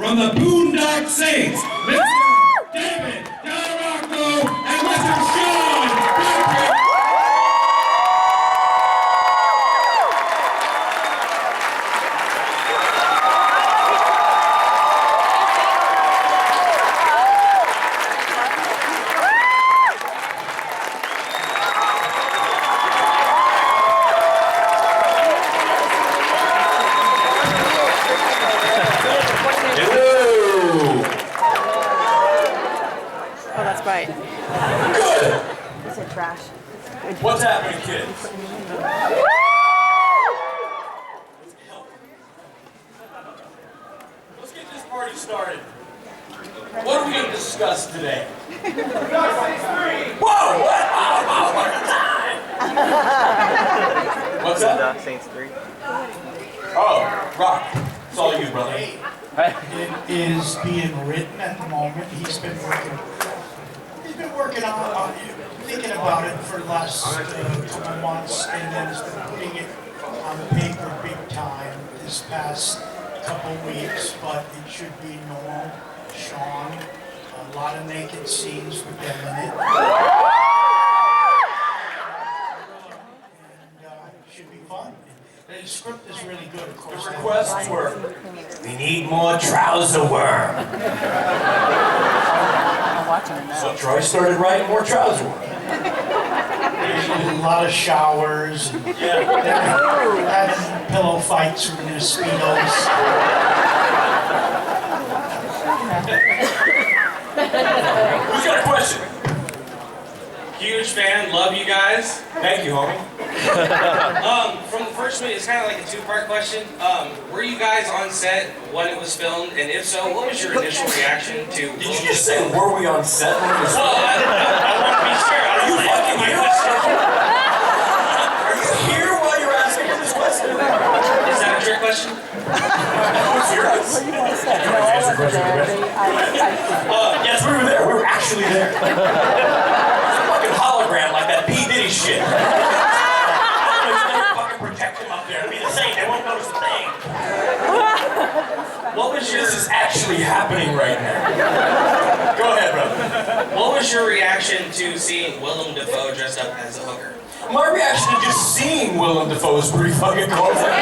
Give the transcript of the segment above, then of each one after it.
from the Boondock Saints, Mr. David, Della, Rocco, and Mr. Sean. Right. Good! Is it trash? What's happening, kids? Let's get this party started. What are we going to discuss today? Whoa! What? Oh, what a time! What's that? Boondock Saints 3. Oh, Rock. It's all you, brother. It is being written at the moment. He's been working on thinking about it for the last couple months, and then has been putting it on paper big time this past couple weeks, but it should be normal. Sean, a lot of naked scenes with them in it. And it should be fun. The script is really good, of course. The requests were, we need more trouser worm. So Troy started writing more trouser worm. A lot of showers, and having pillow fights with their speedos. Who's got a question? Huge fan, love you guys. Thank you, homie. From the first minute, it's kind of like a two-part question. Were you guys on set when it was filmed, and if so, what was your initial reaction to? Did you just say, were we on set when it was Well, I want to be sure. Are you fucking here? Are you here while you're asking me this question? Is that a trick question? Who's here? Yes, we were there. We were actually there. It's a fucking hologram like that P. Diddy shit. Fucking protect him up there. It'll be the same. They won't notice a thing. What was your? This is actually happening right now. Go ahead, brother. What was your reaction to seeing Willem Dafoe dressed up as a hooker? My reaction to just seeing Willem Dafoe is pretty fucking cool. I was like,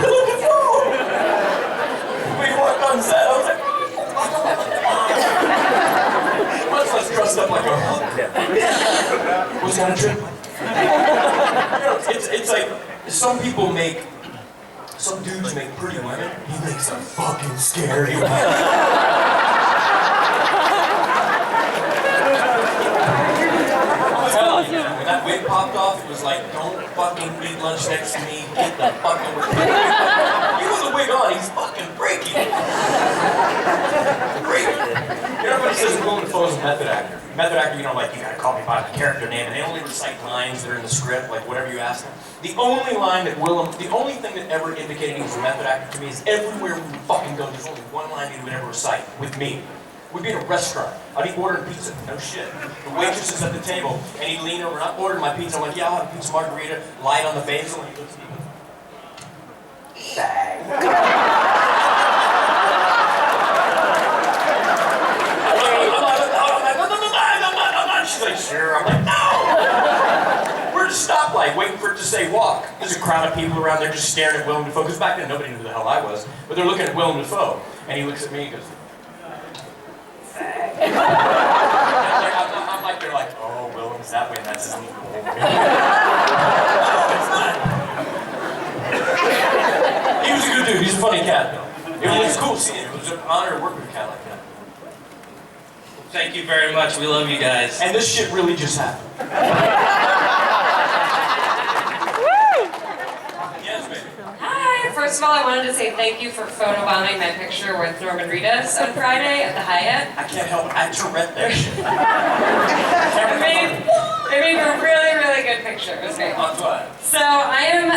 Willem Dafoe! We walked on set, I was like, much less dressed up like a hooker. Was that a trip? It's like, some dudes make pretty women, he makes them fucking scary women. When that wig popped off, it was like, don't fucking eat lunch next to me, get the fucking wig. You with the wig on, he's fucking breaking. Everybody says Willem Dafoe is a method actor. Method actor, you know, like, you gotta call me by the character name, and they only recite lines that are in the script, like whatever you ask them. The only thing that ever indicated he was a method actor to me is everywhere we would fucking go, there's only one line he would ever recite with me. We'd be in a restaurant. I'd be ordering pizza. No shit. The waitress is at the table, and he'd lean over, and I'm ordering my pizza. I'm like, yeah, I'll have a pizza margarita, light on the basil, and he looks at me and goes, bang. I'm like, she's like, sure. I'm like, no. We're at a stoplight, waiting for it to say walk. There's a crowd of people around there just staring at Willem Dafoe, because back then nobody knew who the hell I was, but they're looking at Willem Dafoe, and he looks at me and goes, I'm like, they're like, oh, Willem's that way, and that's his name. He was a good dude, he's a funny cat, though. It was cool seeing him. It was an honor to work with a cat like that. Thank you very much. We love you guys. And this shit really just happened. Yes, baby. Hi! First of all, I wanted to say thank you for photobombing my picture with Norman Reedus on Friday at the Hyatt. I can't help it, I Tourette that shit. It made a really, really good picture. It was great. So I am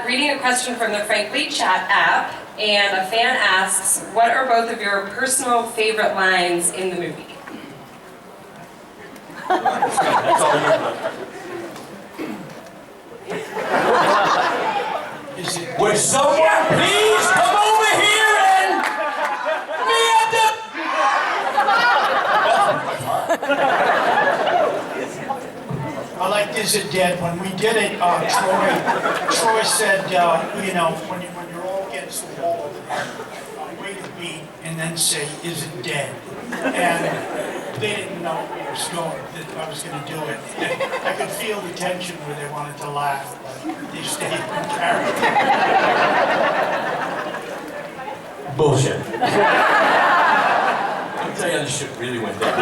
reading a question from the Frankly Chat app, and a fan asks, what are both of your personal favorite lines in the movie? That's all you know. Would someone please come over here and is it dead? When we did it, Troy said, you know, when you're all against the wall over there, wait a beat and then say, is it dead? And they didn't know that I was going to do it. I could feel the tension where they wanted to laugh, but they stayed in character. Bullshit. Let me tell you how this shit really went down.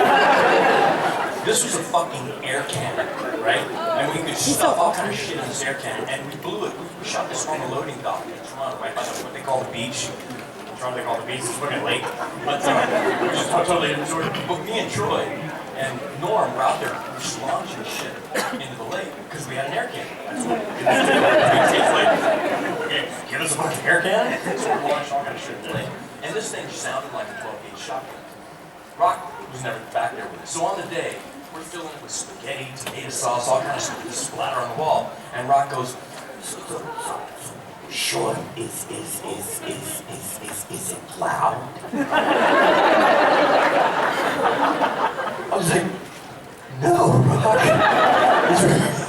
This was a fucking air cannon, right? And we could stuff all kind of shit in this air cannon, and we blew it. We shot this on the loading dock in Toronto, right by what they call the beach. In Toronto they call it the beach, it's fucking lake. But just totally different story. But me and Troy and Norm were out there just launching shit into the lake because we had an air cannon. That's what it's like. Okay, give us a bunch of air cannon. So we launched all kind of shit in the lake. And this thing sounded like a 12-gauge shotgun. Rocco was never back there with us. So on the day, we're filling it with spaghetti, tomato sauce, all kinds of stuff, splatter on the wall. And Rock goes, Sean, is it loud? I was like, no, Rock.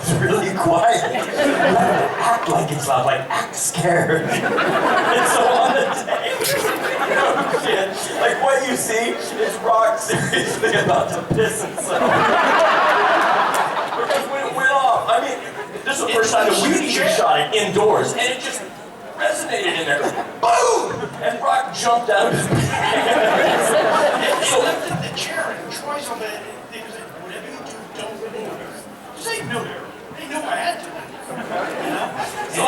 It's really quiet. You have to act like it's loud, like act scared. And so on the day, oh shit, like what you see is Rock seriously about to piss himself. Because when it went off, I mean, this is the first time that we even shot it indoors, and it just resonated in there. Boom! And Rock jumped out of his pants. He lifted the chair and Troy's over there. They was like, whatever you do, don't move. They knew I had to. So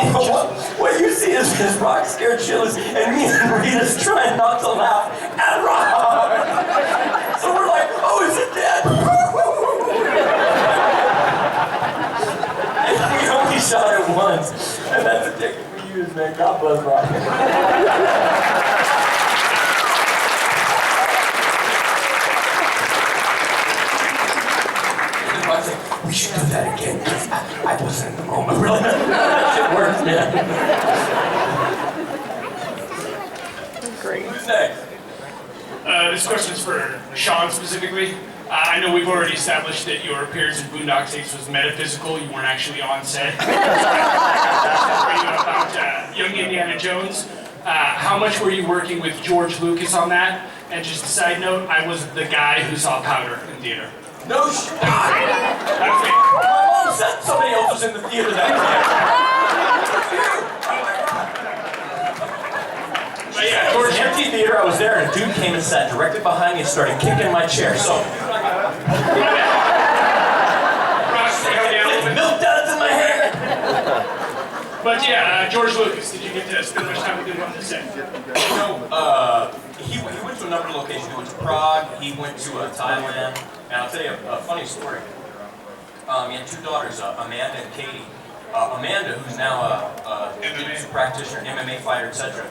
what you see is Rock scared shitless, and me and Rita's trying not to laugh at Rock. So we're like, oh, is it dead? And we only shot it once, and that's the ticket we used, man. God bless Rock. We should do that again, because I wasn't in the moment, really. That shit worked, man. Great. Who's next? This question's for Sean specifically. I know we've already established that your appearance in Boondock Saints was metaphysical. You weren't actually on set. About young Indiana Jones. How much were you working with George Lucas on that? And just a side note, I was the guy who saw Powder in theater. No shit. My That's me. mom said somebody else was in the theater that day. But yeah, It was George, an empty theater. I was there, and a dude came and sat directly behind me and started kicking my chair. So, milk duds in my hair. but yeah, George Lucas, did you get to spend much time with him on the set? He went to a number of locations. He went to Prague. He went to Thailand. And I'll tell you a funny story. He had two daughters, Amanda and Katie. Amanda, who's now a jiu-jitsu practitioner, MMA fighter, etc.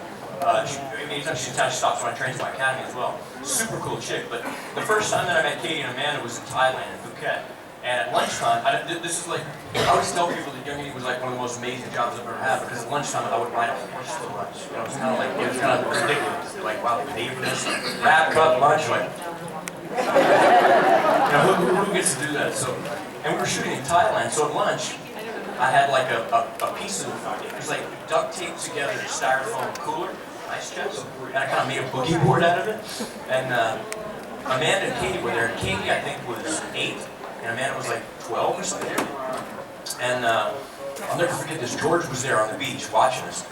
Anytime she's in town, she stops when I train at my academy as well. Super cool chick. But the first time that I met Katie and Amanda was in Thailand, in Phuket. And at lunchtime, this is like, I always tell people that young eating was like one of the most amazing jobs I've ever had, because at lunchtime I would ride a horse to lunch. You know, it was kind of ridiculous. Like, wow, they pay for this. Wrap, cut, lunch, like. You know, who gets to do that? So, and we were shooting in Thailand, so at lunch, I had like a piece of, it was like duct taped together a styrofoam cooler, ice chest, and I kind of made a boogie board out of it. And Amanda and Katie were there. Katie, I think, was 8, and Amanda was like 12 or something. And I'll never forget this. George was there on the beach watching us,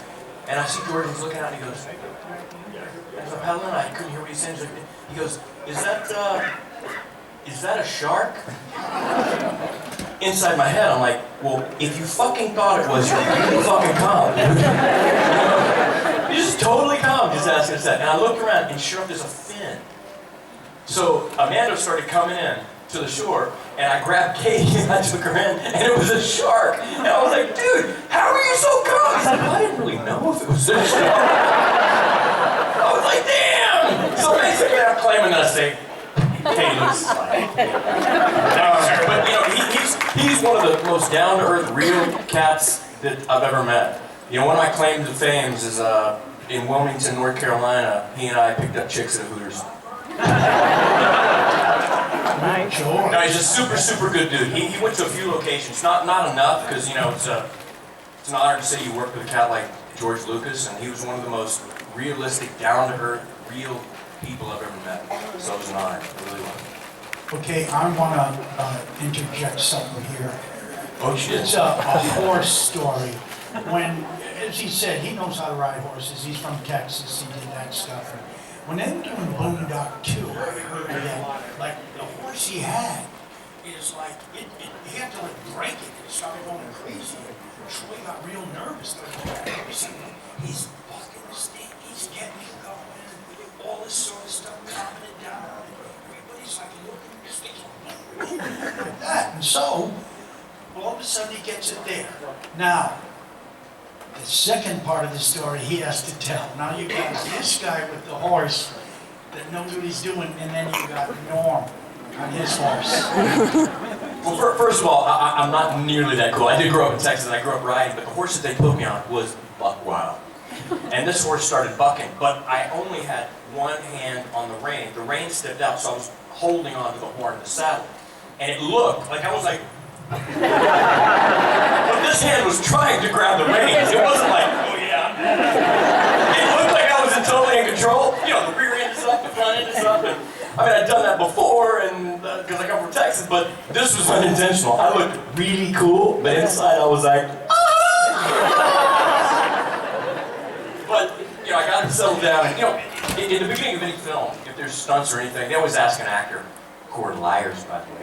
and I see George, he's looking out, and he goes, and so Helen, I couldn't hear what he said. He goes, is that a shark? Inside my head, I'm like, well, if you fucking thought it was, you're really fucking calm. You're just totally calm, just asking us that. And I looked around, and sure enough, there's a fin. So Amanda started coming in to the shore, and I grabbed Katie, and I took her in, and it was a shark. And I was like, dude, how are you so calm? He's like, I didn't really know if it was a shark. I was like, damn! So basically, I'm claiming that I say, Katie looks like. But you know, he's one of the most down-to-earth, real cats that I've ever met. You know, one of my claims to fame is in Wilmington, North Carolina, he and I picked up chicks at Hooters. George. No, he's a super, super good dude. He went to a few locations, not enough, because you know it's an honor to say you worked with a cat like George Lucas, and he was one of the most realistic, down-to-earth, real people I've ever met. So it was an honor. It really was. Okay, I want to interject something here. Oh shit. It's a horse story. When, as he said, he knows how to ride horses. He's from Texas. He did that stuff. When they were doing Boondock 2, I heard that, like, the horse he had is like, he had to like break it. It started going crazy. Troy got real nervous. He's fucking this thing. He's getting it going. All this sort of stuff, calming it down. Everybody's like looking at this thing like that. And so, all of a sudden he gets it there. Now, the second part of the story he has to tell. Now you got this guy with the horse that knows what he's doing, and then you got Norm on his horse. Well, first of all, I'm not nearly that cool. I did grow up in Texas, and I grew up riding, but the horse that they put me on was buck wild. And this horse started bucking, but I only had one hand on the rein. The rein stepped out, so I was holding onto the horn of the saddle. And it looked like I was like... But this hand was trying to grab the reins. It wasn't like, oh yeah. It looked like I was totally in control. You know, the rear end is up, the front end is up. And, I mean, I'd done that before, and because I come from Texas, but this was unintentional. I looked really cool, but inside I was like, But, you know, I got him settled down, and, you know, in the beginning of any film, if there's stunts or anything, they always ask an actor, who are liars, by the way.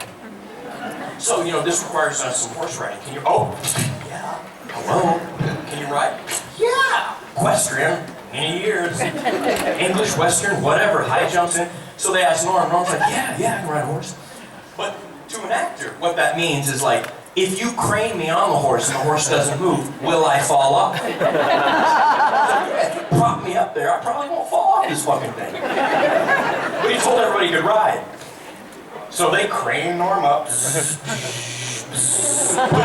So, you know, this requires some horse riding. Can you, oh, yeah, hello, can you ride? Yeah, equestrian, many years, English, Western, whatever, high jumps in. So they asked Norm, Norm's like, yeah, I can ride a horse. But to an actor, what that means is like, if you crane me on the horse and the horse doesn't move, will I fall off? If you prop me up there, I probably won't fall off this fucking thing. But he told everybody he could ride. So they craned Norm up, put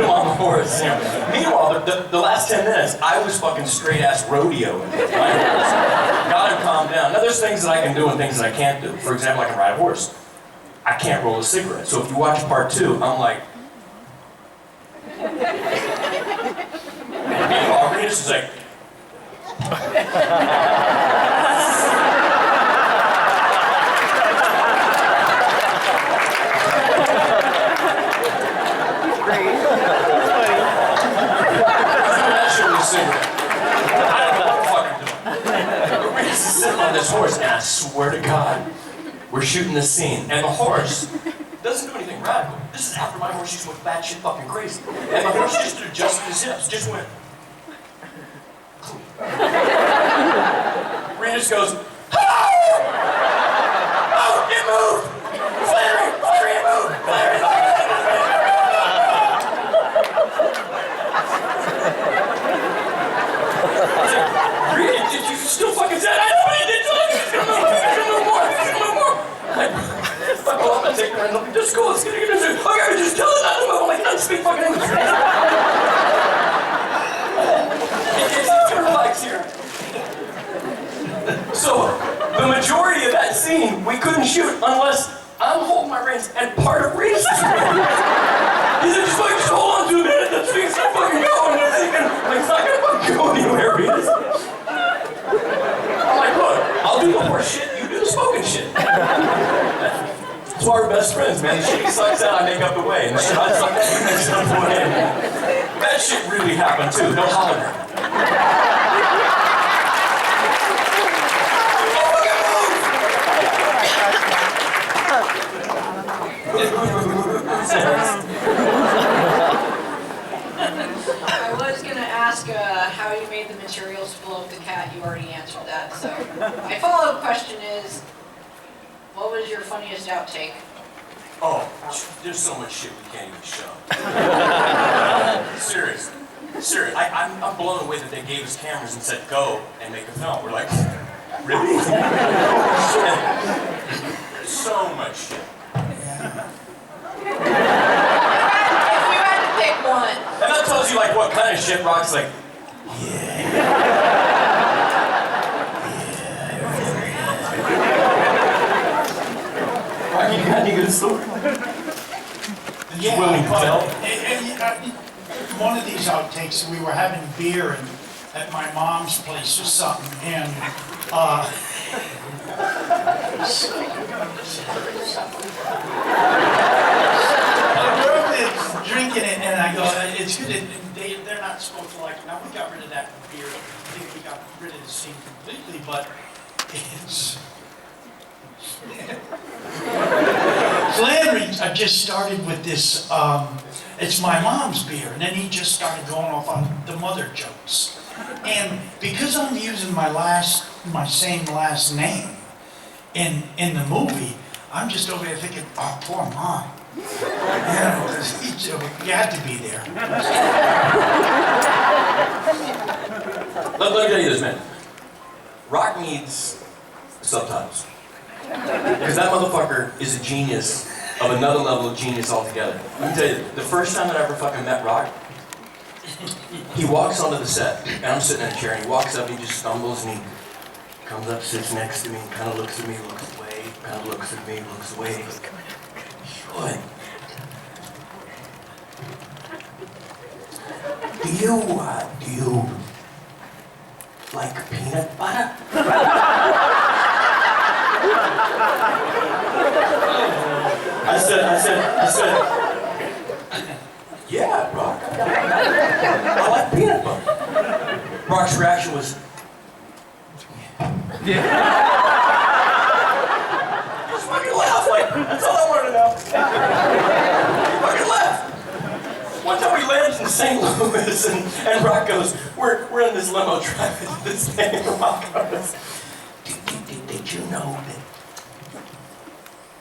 him on the horse. You know. Meanwhile, the last 10 minutes, I was fucking straight-ass rodeo. Got him calmed down. Now, there's things that I can do and things that I can't do. For example, I can ride a horse. I can't roll a cigarette. So if you watch part 2, I'm like... Meanwhile, Regis is like... on this horse, and I swear to God, we're shooting this scene, and the horse doesn't do anything radical. This is after my horse just went batshit fucking crazy. And the horse just adjusted his hips, just went. Regis goes, oh! Oh, it moved! Flanery, it moved! Flanery, Did you still fucking say that? I know what you did. He's gonna move more. Like, fuck off, I'm taking her and look at this school. It's gonna get into. Okay, just tell us not to move. I'm like, I don't speak fucking English. It's gonna relax here. So, the majority of that scene, we couldn't shoot unless I'm holding my reins and part of Regis is reins. He said, just hold on to a minute. That thing's not fucking going. I'm thinking, like, it's not gonna fucking go anywhere, Regis. I'm like, look, I'll do the horse shit, you do the smoking shit. That's why we're best friends, man. The shit he sucks out, I make up the way. And the shit I suck out, he makes up the way. That shit really happened too, no hologram. I was going to ask how you made the materials to blow up the cat. You already answered that. So my follow-up question is, what was your funniest outtake? Oh, there's so much shit we can't even show. Seriously. I'm blown away that they gave us cameras and said, go and make a film. We're like, really? Shit. There's so much shit. If you had to pick one. And that tells you like what kind of shit Rock's like, Rocky, how do you good story. Yeah, willing to but, tell? One of these outtakes, we were having beer at my mom's place or something, and a girl is drinking it, and I go, it's good. They're not supposed to like it. Now, we got rid of that beer. I think we got rid of the scene completely, but it's... Flanery just started with this, it's my mom's beer, and then he just started going off on the mother jokes. And because I'm using my same last name in the movie, I'm just over there thinking, oh, poor mom. You know, 'cause you had to be there. Let me tell you this, man. Rock needs subtitles. Because that motherfucker is a genius of another level of genius altogether. Let me tell you, the first time that I ever fucking met Rock, he walks onto the set, and I'm sitting in a chair, and he walks up, and he just stumbles, and he comes up, sits next to me, kind of looks at me, looks away, kind of looks at me, looks away. He goes, "What? Do you like peanut butter?" I said, "Yeah, Rock. I like peanut butter." Rock's reaction was, "Yeah." He just fucking laughed, like, that's all I wanted to know. He fucking laughed. One time we landed in St. Louis, and Rock goes, we're in this limo driving to this thing, and Rock goes, did you know that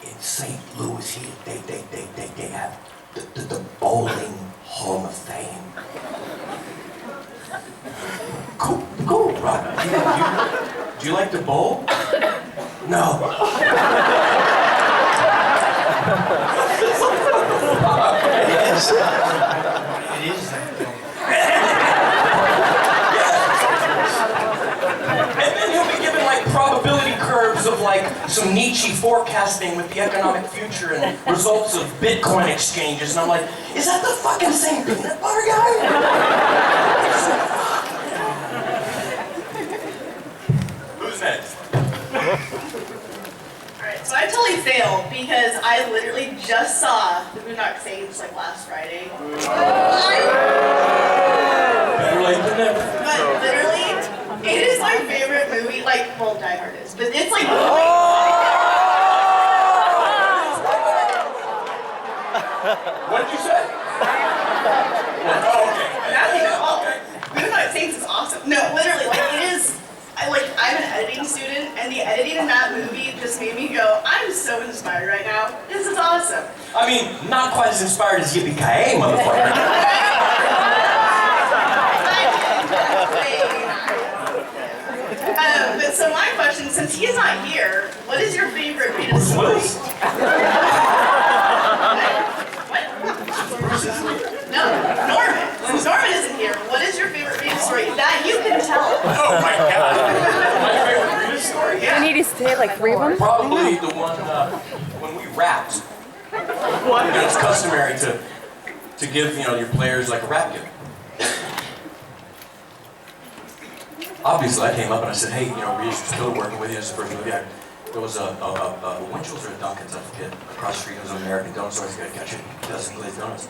in St. Louis here, they have the Bowling Hall of Fame? Cool, Rock. Do you like to bowl? No. It is that. And then he'll be given like probability curves of like some Nietzsche forecasting with the economic future and results of Bitcoin exchanges, and I'm like, is that the fucking same peanut butter guy? Who's next? Alright, so I totally failed because I literally just saw the Boondock Saints like last Friday. Better late than never. But literally, it is my favorite movie, like, well, Die Hard is, but it's like, What did you say? Oh, okay. Boondock Saints is awesome. No, literally, like, it is, I'm an editing student, and the editing in that movie just made me go, I'm so inspired right now. This is awesome. I mean, not quite as inspired as Yippee-Ki-Yay, motherfucker. But so my question, since he's not here, what is your favorite penis story? Willis? What? No, Norman. Since Norman isn't here, what is your favorite penis story that you can tell? Oh my god. My favorite Rita story? Yeah. We need to say like 3 of them? Probably the one when we rapped. What? It's customary to give, your players like a rap gift. Obviously, I came up and I said, hey, Rita's still working with you. This is the first movie. There was a Winchell's or a Dunkin's, I forget. Across the street, there was an American donut store. He's got to catch a dozen glazed donuts.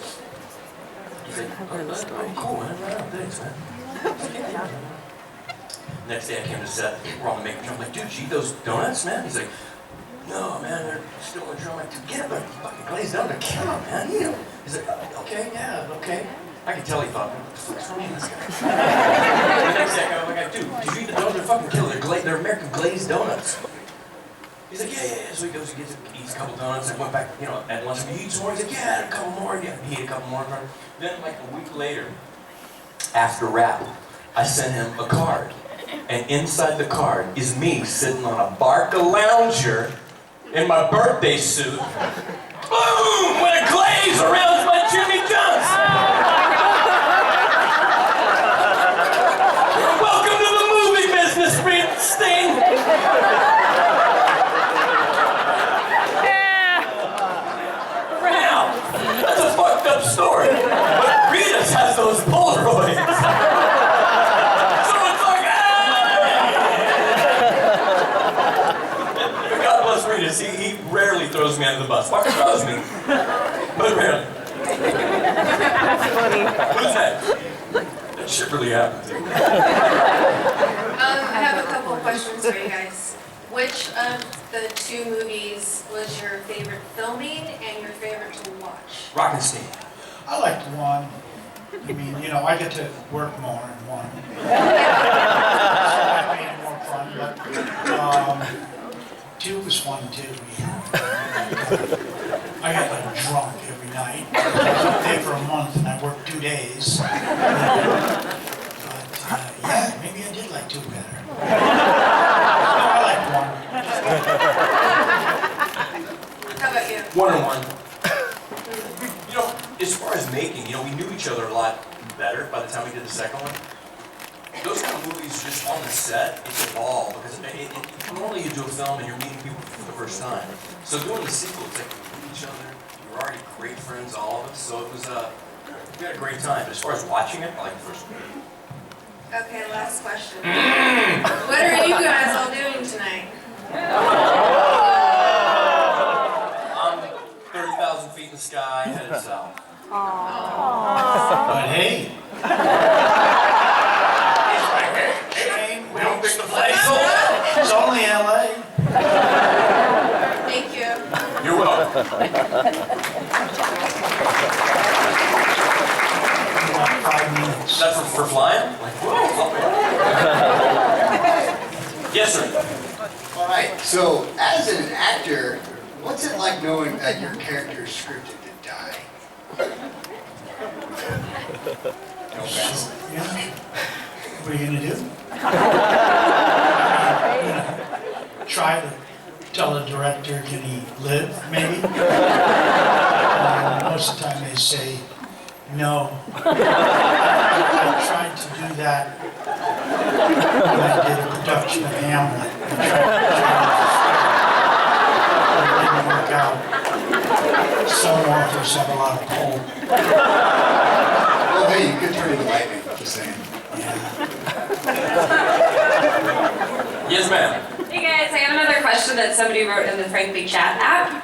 He's like, oh, cool, man. Thanks, man. Next day, I came to set. We're on the making drum. I'm like, dude, you eat those donuts, man? He's like, no, man, they're still in the drum. I'm like, dude, get them. Fucking glazed donut. Kill them, man. Eat them. He's like, okay, yeah, okay. I could tell he thought, what the fuck's wrong with this guy? The next day, I'm like, dude, did you eat the donuts? They're fucking killer. They're American glazed donuts. He's like, yeah. So he goes, he eats a couple donuts. I went back, at lunch. You eat some more? He's like, yeah, a couple more. Yeah, he ate a couple more. Then, like a week later, after rap, I sent him a card. And inside the card is me sitting on a Barca lounger in my birthday suit. Boom! With a glaze around my Jimmy Johnson. Welcome to the movie business, Sting. this. He rarely throws me under the bus. Fucker throws me, but rarely. Who's that? That shit really happened. I have a couple of questions for you guys. Which of the two movies was your favorite filming and your favorite to watch? Rockenstein. I liked one. I mean, you know, I get to work more in one. That made it more fun, but two was fun too. I got like drunk every night. I was up there for a month and I worked 2 days. But yeah, maybe I did like two better. No, I liked one. How about you? One and one. You know, as far as making, you know, we knew each other a lot better by the time we did the second one. Those kind of movies just on the set, it's a ball because normally you do a film and you're meeting people for the first time. So doing the sequel, it's like we knew each other, we were already great friends, all of us. So it was we had a great time. But as far as watching it, I like the first one. Okay, last question. What are you guys all doing tonight? 30,000 feet in the sky, headed south. But hey, We don't pick the place. it's only LA. Thank you. You're welcome. About 5 minutes. That's for flying? Like, whoa. Yes, sir. All right, so as an actor, what's it like knowing that your character is scripted to die? No offense. Yeah. What are you gonna do? Try to tell the director, can he live, maybe? Most of the time they say, no. I tried to do that when I did a production of Hamlet. It didn't work out. Some authors have a lot of pull. Well, hey, you could turn into lightning, just saying. Yes, ma'am. Hey guys, I have another question that somebody wrote in the Frankly Chat app.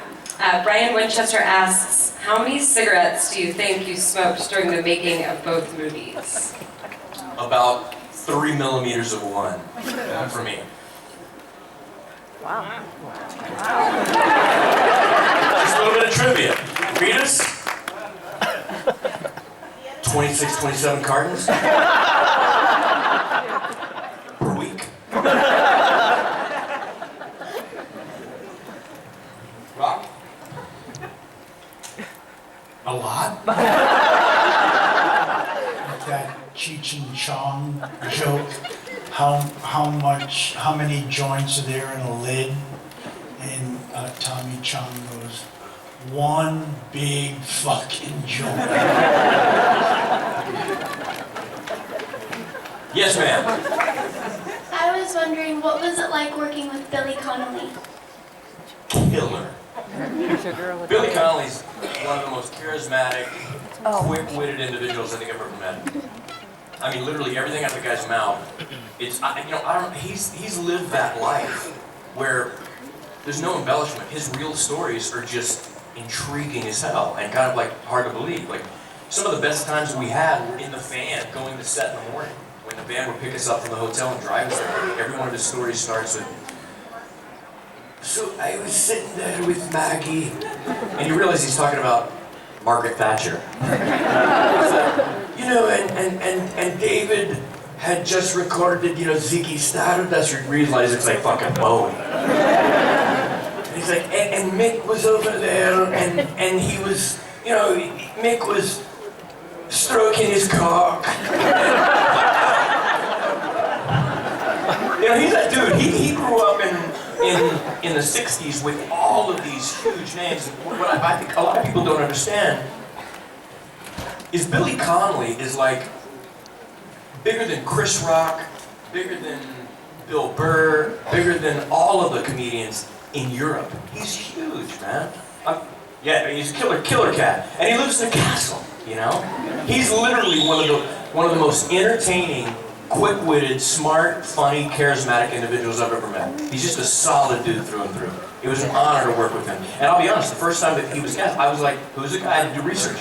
Brian Winchester asks, how many cigarettes do you think you smoked during the making of both movies? About 3 millimeters of one for me. Wow. Just a little bit of trivia. Rita's? 26, 27 cartons per week. Rock? A lot. Like that Cheech and Chong joke. How many joints are there in a lid? And Tommy Chong goes, one big fucking joint. Yes, ma'am. I was wondering, what was it like working with Billy Connolly? Killer. Billy Connolly's one of the most charismatic, quick-witted individuals I think I've ever met. I mean, literally everything out of the guy's mouth. It's, he's lived that life where there's no embellishment. His real stories are just intriguing as hell and kind of like hard to believe. Like some of the best times we had were in the van going to set in the morning. When the van would pick us up from the hotel and drive us there. Every one of his stories starts with, so I was sitting there with Maggie. And you realize he's talking about Margaret Thatcher. You know, and David had just recorded, you know, Ziggy Stardust. You realize it's like fucking Bowie. And he's like, and Mick was over there, and he was, you know, Mick was stroking his cock. You know, he's that dude. He grew up in the 60s with all of these huge names. What I think a lot of people don't understand is Billy Connolly is like bigger than Chris Rock, bigger than Bill Burr, bigger than all of the comedians in Europe. He's huge, man. Yeah, he's a killer cat, and he lives in a castle. You know, he's literally one of the most entertaining quick-witted, smart, funny, charismatic individuals I've ever met. He's just a solid dude through and through. It was an honor to work with him. And I'll be honest, the first time that he was cast, I was like, who's the guy to do research?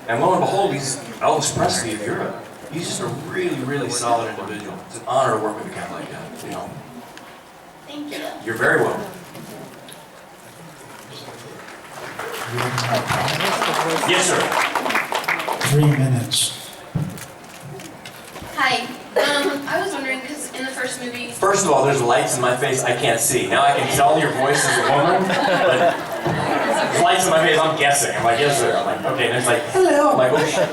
And lo and behold, he's Elvis Presley of Europe. He's just a really, really solid individual. It's an honor to work with a guy like that, you know. Thank you. You're very welcome. Yes, sir. 3 minutes. Hi. I was wondering, because in the first movie... First of all, there's lights in my face I can't see. Now I can tell your voice is a woman, but there's lights in my face, I'm guessing. I'm like, yes, sir. I'm like, okay, and it's like, hello. I'm like, oh, shit.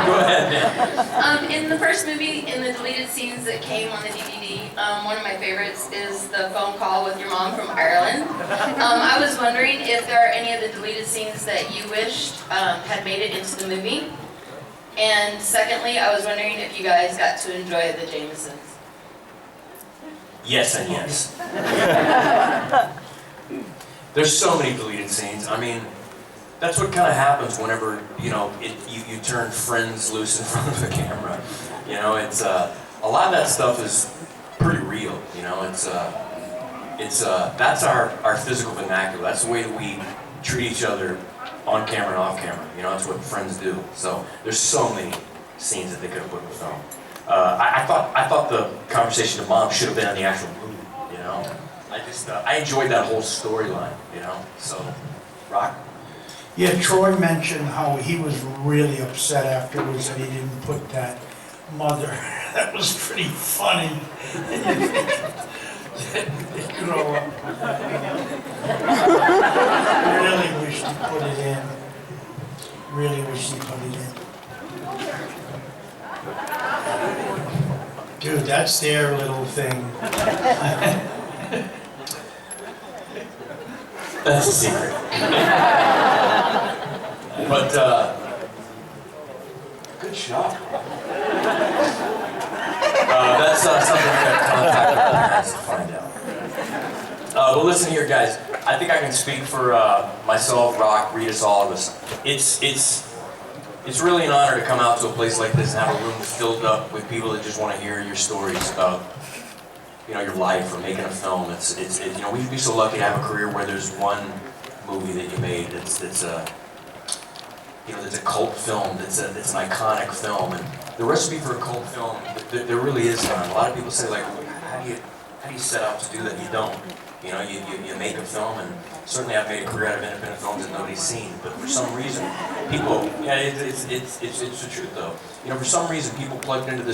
Go ahead, man. In the first movie, in the deleted scenes that came on the DVD, one of my favorites is the phone call with your mom from Ireland. I was wondering if there are any of the deleted scenes that you wished had made it into the movie. And secondly, I was wondering if you guys got to enjoy the Jamesons. Yes and yes. There's so many deleted scenes. I mean, that's what kind of happens whenever, you know, you turn friends loose in front of the camera. You know, it's a lot of that stuff is pretty real. You know, that's our physical vernacular. That's the way that we treat each other on camera and off camera. You know, that's what friends do. So there's so many scenes that they could have put in the film. I thought the conversation to mom should have been in the actual movie. You know, I enjoyed that whole storyline. You know, so Rock. Yeah, Troy mentioned how he was really upset afterwards that he didn't put that mother. That was pretty funny. You know, really wish he put it in. Really wish he put it in. Dude, that's their little thing. That's a secret. But, good shot. That's something we got to contact our parents to find out. But listen here, guys. I think I can speak for myself, Rock, Rita's, all of us. It's really an honor to come out to a place like this and have a room filled up with people that just want to hear your stories about, you know, your life or making a film. You know, we'd be so lucky to have a career where there's one movie that you made that's you know, that's a cult film, that's an iconic film, and the recipe for a cult film, there really is none. A lot of people say, like, how do you set out to do that? You don't. You know, you make a film, and certainly I've made a career out of independent films that nobody's seen, but for some reason, people, yeah, it's the truth though. You know, for some reason, people plugged into this